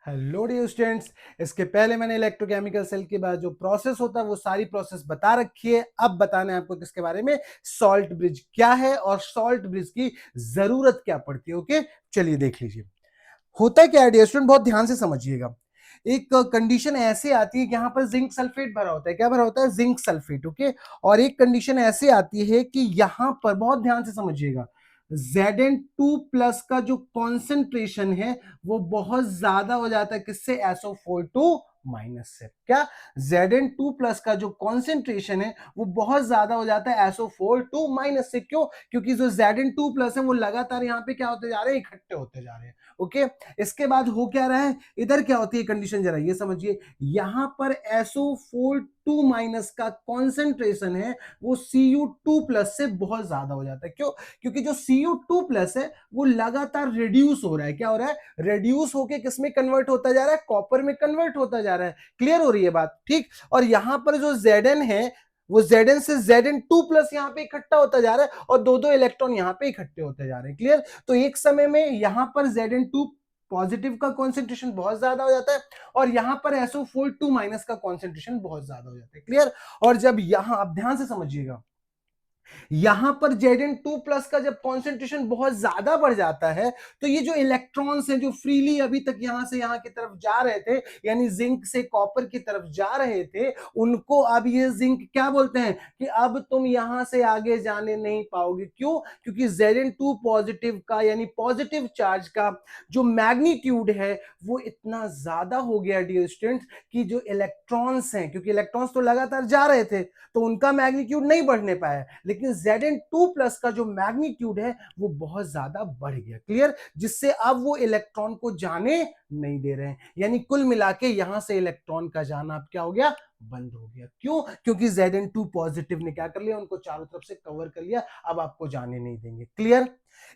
Hello dear students. इसके पहले मैंने इलेक्ट्रोकेमिकल सेल के बाद जो प्रोसेस होता है वो सारी प्रोसेस बता रखी है। अब बताना है आपको किसके बारे में, सॉल्ट ब्रिज क्या है और सॉल्ट ब्रिज की जरूरत क्या पड़ती है। ओके, चलिए देख लीजिए होता है क्या है डियर स्टूडेंट, बहुत ध्यान से समझिएगा। एक कंडीशन ऐसे आती है कि यहाँ पर जिंक सल्फेट भरा होता है। क्या भरा होता है? Zinc sulphate. ओके, और एक कंडीशन ऐसे आती है कि यहां पर बहुत ध्यान से समझिएगा, Zn2+ का जो कॉन्सेंट्रेशन है वो बहुत ज्यादा हो जाता है किससे? SO4 से। क्या? Zn2+ का जो कॉन्सेंट्रेशन है वो बहुत ज्यादा हो जाता है SO4 से। क्यों? क्योंकि जो Zn2+ है वो लगातार यहाँ पे क्या होते जा रहे हैं? इकट्ठे होते जा रहे हैं। ओके, इसके बाद हो क्या रहा है, इधर क्या होती है कंडीशन, जरा ये समझिए। यहां पर SO4 का कॉन्सेंट्रेशन है वो Cu2+ से बहुत ज्यादा हो जाता है। क्यों? क्योंकि जो Cu2+ है वो लगातार रिड्यूस हो रहा है। क्या हो रहा है? रिड्यूस होके किस में कन्वर्ट होता जा रहा है? कॉपर में कन्वर्ट होता जा रहा है। क्लियर हो रही है बात? ठीक। और यहां पर जो Zn है वो Zn से Zn2+ यहां पे इकट्ठा होता जा रहा है और दो दो इलेक्ट्रॉन यहां पे इकट्ठे होते जा रहे हैं। क्लियर? तो एक समय में यहां पर Zn2 पॉजिटिव का कॉन्सेंट्रेशन बहुत ज्यादा हो जाता है और यहां पर SO4 का कॉन्सेंट्रेशन बहुत ज्यादा हो जाता है। क्लियर? और जब यहां, अब ध्यान से समझिएगा, यहां पर Zn2+ का जब कॉन्सेंट्रेशन बहुत ज्यादा बढ़ जाता है तो ये जो इलेक्ट्रॉन्स हैं जो फ्रीली अभी तक यहां से यहां की तरफ जा रहे थे, यानी जिंक से कॉपर की तरफ जा रहे थे, उनको अब ये जिंक क्या बोलते हैं कि अब तुम यहां से आगे जाने नहीं पाओगे। क्यों? क्योंकि Zn2 पॉजिटिव का यानी पॉजिटिव चार्ज का जो मैग्नीट्यूड है वो इतना ज्यादा हो गया डियर स्टूडेंट्स कि जो इलेक्ट्रॉन्स हैं, क्योंकि इलेक्ट्रॉन्स तो लगातार जा रहे थे तो उनका मैग्नीट्यूड नहीं बढ़ने पाया, लेकिन Zn2+ का जो मैग्नीट्यूड है वो बहुत ज्यादा बढ़ गया। क्लियर? जिससे अब वो इलेक्ट्रॉन को जाने नहीं दे रहे हैं, यानी कुल मिला के यहां से इलेक्ट्रॉन का जाना अब क्या हो गया? बंद हो गया। क्यों? क्योंकि Zn2 पॉजिटिव ने क्या कर लिया? उनको चारों तरफ से कवर कर लिया, अब आपको जाने नहीं देंगे। क्लियर?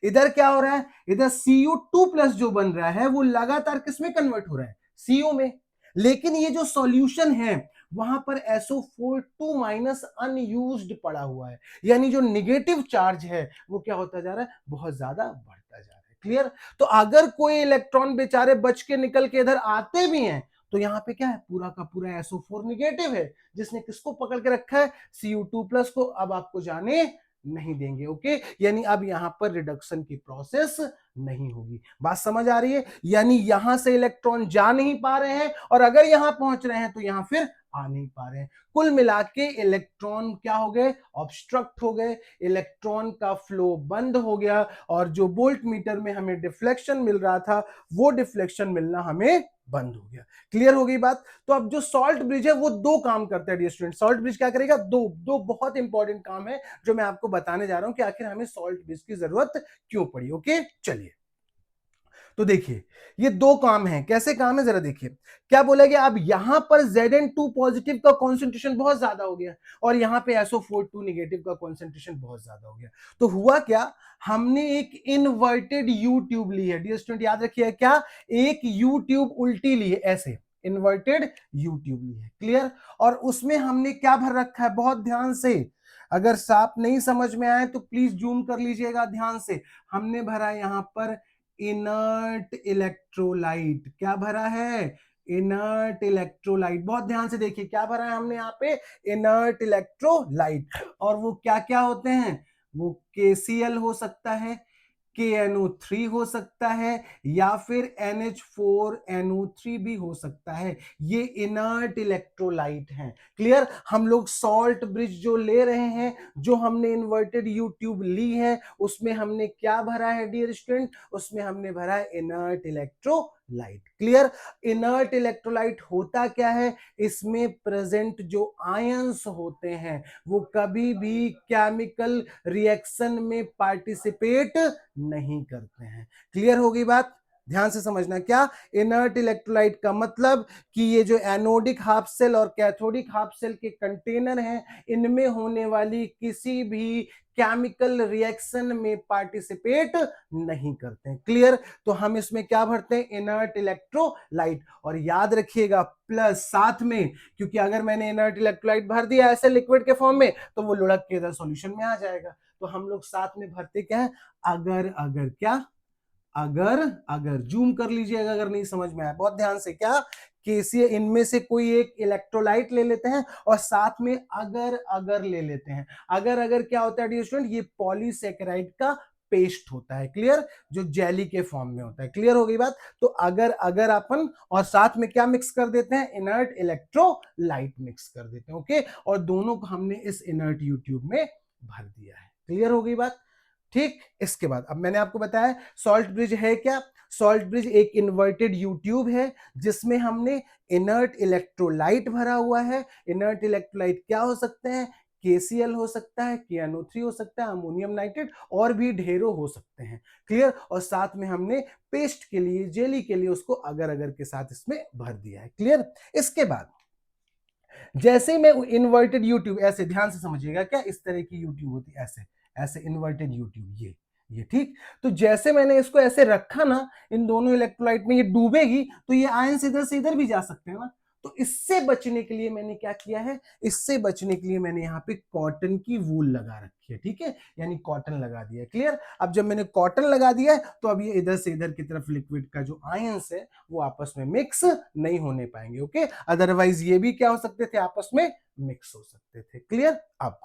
इधर क्या हो रहा है? इधर Cu2+ जो बन रहा है वो लगातार किसमें कन्वर्ट हो रहा है? CO में। लेकिन ये जो सॉल्यूशन है वहां पर SO4 अनयूज्ड पड़ा हुआ है, यानी जो निगेटिव चार्ज है वो क्या होता जा रहा है? बहुत ज्यादा बढ़ता जा रहा है। क्लियर? तो अगर कोई इलेक्ट्रॉन बेचारे बच के निकल के इधर आते भी हैं तो यहाँ पे क्या है? पूरा का पूरा SO4 निगेटिव है जिसने किसको पकड़ के रखा है? Cu2+ को। अब आपको जाने नहीं देंगे। ओके, यानी अब यहां पर रिडक्शन की प्रोसेस नहीं होगी। बात समझ आ रही है? यानी यहां से इलेक्ट्रॉन जा नहीं पा रहे हैं और अगर यहां पहुंच रहे हैं तो यहां फिर आ नहीं पा रहे हैं। कुल मिला के इलेक्ट्रॉन क्या हो गए? ऑब्स्ट्रक्ट हो गए, इलेक्ट्रॉन का फ्लो बंद हो गया और जो वोल्ट मीटर में हमें डिफ्लेक्शन मिल रहा था वो डिफ्लेक्शन मिलना हमें बंद हो गया। क्लियर हो गई बात? तो अब जो सॉल्ट ब्रिज है वो दो काम करता है डियर स्टूडेंट। सॉल्ट ब्रिज क्या करेगा? दो दो बहुत इंपॉर्टेंट काम है जो मैं आपको बताने जा रहा हूं कि आखिर हमें सॉल्ट ब्रिज की जरूरत क्यों पड़ी। ओके, चलिए तो देखिए ये दो काम है। कैसे काम है जरा देखिए। क्या बोला गया? अब यहां पर Zn2 पॉजिटिव का कॉन्सेंट्रेशन बहुत ज्यादा हो गया और यहां पे SO4 नेगेटिव का कॉन्सेंट्रेशन बहुत ज्यादा हो गया। तो हुआ क्या? हमने एक इनवर्टेड यू ट्यूब ली है डियर स्टूडेंट, याद रखिए क्या? एक यू ट्यूब उल्टी ली है, ऐसे इन्वर्टेड यू ट्यूब ली है। क्लियर? और उसमें हमने क्या भर रखा है? बहुत ध्यान से, अगर साफ नहीं समझ में आए तो प्लीज जूम कर लीजिएगा ध्यान से। हमने भरा यहां पर इनर्ट इलेक्ट्रोलाइट। क्या भरा है? Inert electrolyte. बहुत ध्यान से देखिए क्या भरा है हमने यहाँ पे? Inert electrolyte. और वो क्या क्या होते हैं? वो KCl हो सकता है, KNO3 हो सकता है, या फिर NH4NO3 भी हो सकता है। ये इनर्ट इलेक्ट्रोलाइट हैं। क्लियर? हम लोग सॉल्ट ब्रिज जो ले रहे हैं, जो हमने इन्वर्टेड यू ट्यूब ली है, उसमें हमने क्या भरा है डियर स्टूडेंट? उसमें हमने भरा है inert electrolyte. Clear? Inert electrolyte होता क्या है? इसमें प्रेजेंट जो आयंस होते हैं वो कभी भी केमिकल रिएक्शन में पार्टिसिपेट नहीं करते हैं। क्लियर हो गई बात? ध्यान से समझना। क्या? इनर्ट इलेक्ट्रोलाइट का मतलब कि ये जो एनोडिक हाफ सेल और कैथोडिक हाफ सेल के कंटेनर हैं, इनमें होने वाली किसी भी केमिकल रिएक्शन में पार्टिसिपेट नहीं करते हैं। क्लियर? तो हम इसमें क्या भरते हैं? Inert electrolyte. और याद रखिएगा प्लस साथ में, क्योंकि अगर मैंने इनर्ट इलेक्ट्रोलाइट भर दिया ऐसे लिक्विड के फॉर्म में तो वो लुढ़क के इधर सॉल्यूशन में आ जाएगा। तो हम लोग साथ में भरते क्या है? अगर अगर क्या? अगर अगर जूम कर लीजिएगा अगर नहीं समझ में आया, बहुत ध्यान से, क्या केसीएल, इनमें से कोई एक इलेक्ट्रोलाइट ले लेते हैं और साथ में अगर अगर ले लेते हैं। अगर अगर क्या होता है डियर स्टूडेंट, ये पॉलीसेकेराइड का पेस्ट होता है, क्लियर, जो जेली के फॉर्म में होता है। क्लियर हो गई बात। तो अगर अगर अपन और साथ में क्या मिक्स कर देते हैं, इनर्ट इलेक्ट्रोलाइट मिक्स कर देते हैं, ओके, और दोनों को हमने इस इनर्ट यू ट्यूब में भर दिया है। क्लियर हो गई बात। ठीक, इसके बाद अब मैंने आपको बताया सॉल्ट ब्रिज है क्या। सॉल्ट ब्रिज एक इन्वर्टेड यू ट्यूब है जिसमें हमने इनर्ट इलेक्ट्रोलाइट भरा हुआ है। इनर्ट इलेक्ट्रोलाइट क्या हो सकते हैं, केसीएल हो सकता है, KNO3 हो सकता है, अमोनियम नाइट्रेट, और भी ढेरों हो सकते हैं। क्लियर, और साथ में हमने पेस्ट के लिए, जेली के लिए उसको अगर अगर के साथ इसमें भर दिया है। क्लियर। इसके बाद जैसे मैं इन्वर्टेड यूट्यूब, ऐसे ध्यान से समझिएगा, क्या इस तरह की यूट्यूब होती है, ऐसे ऐसे इन्वर्टेड यूट्यूब, ये ठीक। तो जैसे मैंने इसको ऐसे रखा ना, इन दोनों इलेक्ट्रोलाइट में ये डूबेगी तो ये आयन से इधर भी जा सकते हैं ना। तो इससे बचने के लिए मैंने क्या किया है, इससे बचने के लिए मैंने यहाँ पे कॉटन की वूल लगा रखी है, ठीक है, यानी कॉटन लगा दिया। क्लियर। अब जब मैंने कॉटन लगा दिया है तो अब ये इधर से इधर की तरफ लिक्विड का जो आयंस है वो आपस में मिक्स नहीं होने पाएंगे, ओके। अदरवाइज ये भी क्या हो सकते थे, आपस में मिक्स हो सकते थे। क्लियर। अब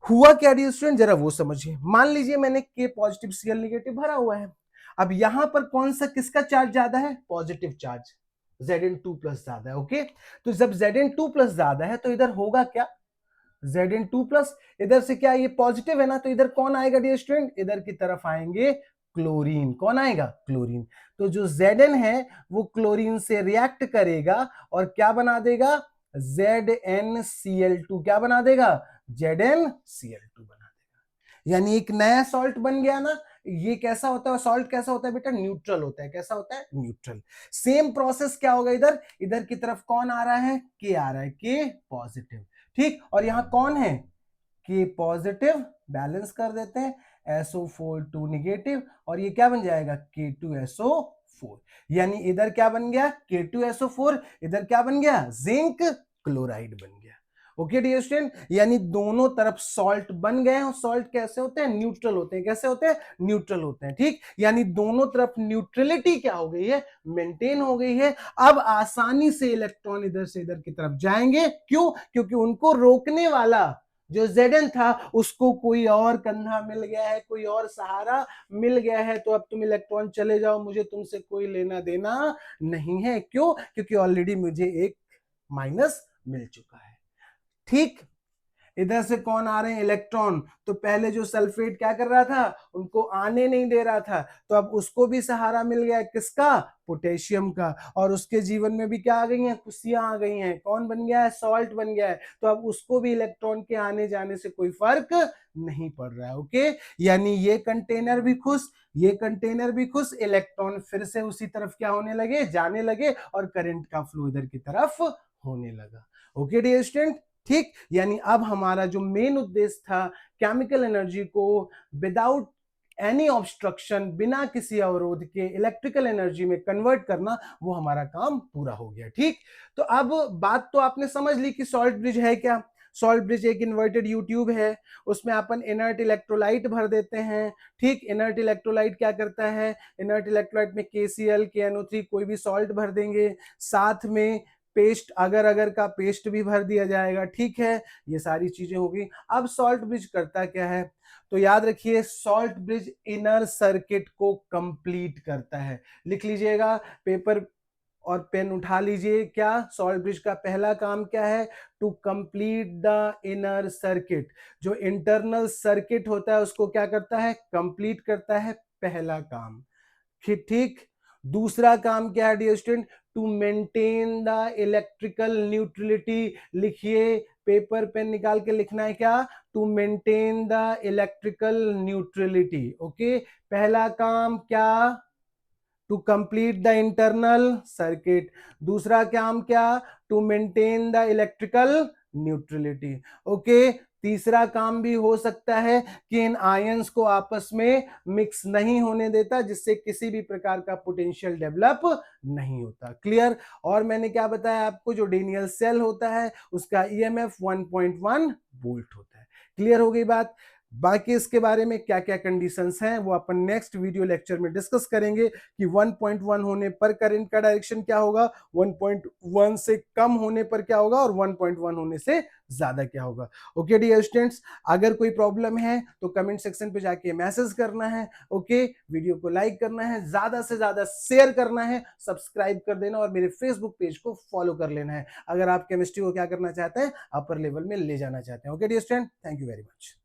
हुआ क्या डियर स्टूडेंट, जरा वो समझिए। मान लीजिए मैंने K पॉजिटिव Cl नेगेटिव भरा हुआ है। अब यहां पर कौन सा, किसका चार्ज ज्यादा है, पॉजिटिव चार्ज, Zn2 प्लस ज्यादा है, ओके। तो जब Zn2 प्लस ज्यादा है तो इधर होगा क्या, Zn2 प्लस, इधर से क्या ये पॉजिटिव है ना, तो इधर कौन आएगा डियर स्टूडेंट, इधर की तरफ आएंगे क्लोरीन। कौन आएगा, क्लोरीन। तो जो Zn है वो क्लोरीन से रिएक्ट करेगा और क्या बना देगा, ZnCl2, क्या बना देगा, ZnCl2 बना देगा। यानी एक नया सॉल्ट बन गया ना। ये कैसा होता है, सॉल्ट कैसा होता है बेटा, न्यूट्रल होता है। कैसा होता है, न्यूट्रल। सेम प्रोसेस क्या होगा, इधर इधर की तरफ कौन आ रहा है, के आ रहा है, के पॉजिटिव, ठीक। और यहां कौन है, के पॉजिटिव, बैलेंस कर देते हैं, SO4 2 निगेटिव, और ये क्या बन जाएगा, K2SO4। यानी इधर क्या बन गया, K2SO4, इधर क्या बन गया, जिंक क्लोराइड बन गया। ओके डियर स्टूडेंट, यानी दोनों तरफ सॉल्ट बन गए। और सॉल्ट कैसे होते हैं, न्यूट्रल होते हैं। कैसे होते हैं, न्यूट्रल होते हैं, ठीक। यानी दोनों तरफ न्यूट्रलिटी क्या हो गई है, मेंटेन हो गई है। अब आसानी से इलेक्ट्रॉन इधर से इधर की तरफ जाएंगे, क्यों, क्योंकि उनको रोकने वाला जो Zn था उसको कोई और कंधा मिल गया है, कोई और सहारा मिल गया है। तो अब तुम इलेक्ट्रॉन चले जाओ, मुझे तुमसे कोई लेना देना नहीं है। क्यों, क्योंकि ऑलरेडी मुझे एक माइनस मिल चुका है, ठीक। इधर से कौन आ रहे हैं, इलेक्ट्रॉन। तो पहले जो सल्फेट क्या कर रहा था, उनको आने नहीं दे रहा था, तो अब उसको भी सहारा मिल गया, किसका, पोटेशियम का। और उसके जीवन में भी क्या आ गई हैं, खुशियां आ गई हैं। कौन बन गया है, सॉल्ट बन गया है। तो अब उसको भी इलेक्ट्रॉन के आने जाने से कोई फर्क नहीं पड़ रहा है, ओके। यानी ये कंटेनर भी खुश, ये कंटेनर भी खुश, इलेक्ट्रॉन फिर से उसी तरफ क्या होने लगे, जाने लगे, और करंट का फ्लो इधर की तरफ होने लगा। ओके डियर स्टूडेंट, ठीक। यानी अब हमारा जो मेन उद्देश्य था, केमिकल एनर्जी को विदाउट एनी ऑब्स्ट्रक्शन, बिना किसी अवरोध के इलेक्ट्रिकल एनर्जी में कन्वर्ट करना, वो हमारा काम पूरा हो गया, ठीक। तो अब बात तो आपने समझ ली कि सॉल्ट ब्रिज है क्या। सॉल्ट ब्रिज एक इन्वर्टेड यू ट्यूब है, उसमें अपन इनर्ट इलेक्ट्रोलाइट भर देते हैं, ठीक। इनर्ट इलेक्ट्रोलाइट क्या करता है, इनर्ट इलेक्ट्रोलाइट में KCl, KNO3 कोई भी सॉल्ट भर देंगे, साथ में पेस्ट, अगर अगर का पेस्ट भी भर दिया जाएगा, ठीक है। ये सारी चीजें होगी। अब सॉल्ट ब्रिज करता क्या है, तो याद रखिए सॉल्ट ब्रिज इनर सर्किट को कंप्लीट करता है। लिख लीजिएगा, पेपर और पेन उठा लीजिए। क्या सॉल्ट ब्रिज का पहला काम क्या है, to complete the inner circuit. जो इंटरनल सर्किट होता है उसको क्या करता है, कंप्लीट करता है, पहला काम, ठीक। दूसरा काम क्या है dear student, to maintain the electrical neutrality. लिखिए, पेपर पेन निकाल के लिखना है, क्या, to maintain the electrical neutrality, okay. पहला काम क्या, to complete the internal circuit. दूसरा काम क्या, to maintain the electrical neutrality, okay. तीसरा काम भी हो सकता है कि इन आयंस को आपस में मिक्स नहीं होने देता, जिससे किसी भी प्रकार का पोटेंशियल डेवलप नहीं होता। क्लियर। और मैंने क्या बताया आपको, जो डेनियल सेल होता है उसका EMF 1.1 वोल्ट होता है। क्लियर हो गई बात। बाकी इसके बारे में क्या क्या कंडीशंस हैं वो अपन नेक्स्ट वीडियो लेक्चर में डिस्कस करेंगे कि 1.1 होने पर करंट का डायरेक्शन क्या होगा, 1.1 से कम होने पर क्या होगा और 1.1 होने से ज्यादा क्या होगा। ओके डियर स्टूडेंट्स, अगर कोई प्रॉब्लम है तो कमेंट सेक्शन पे जाके मैसेज करना है। ओके, वीडियो को लाइक करना है, ज्यादा से ज्यादा शेयर करना है, सब्सक्राइब कर देना और मेरे फेसबुक पेज को फॉलो कर लेना है अगर आप केमिस्ट्री को क्या करना चाहते हैं, अपर लेवल में ले जाना चाहते हैं। Okay dear student, thank you very much.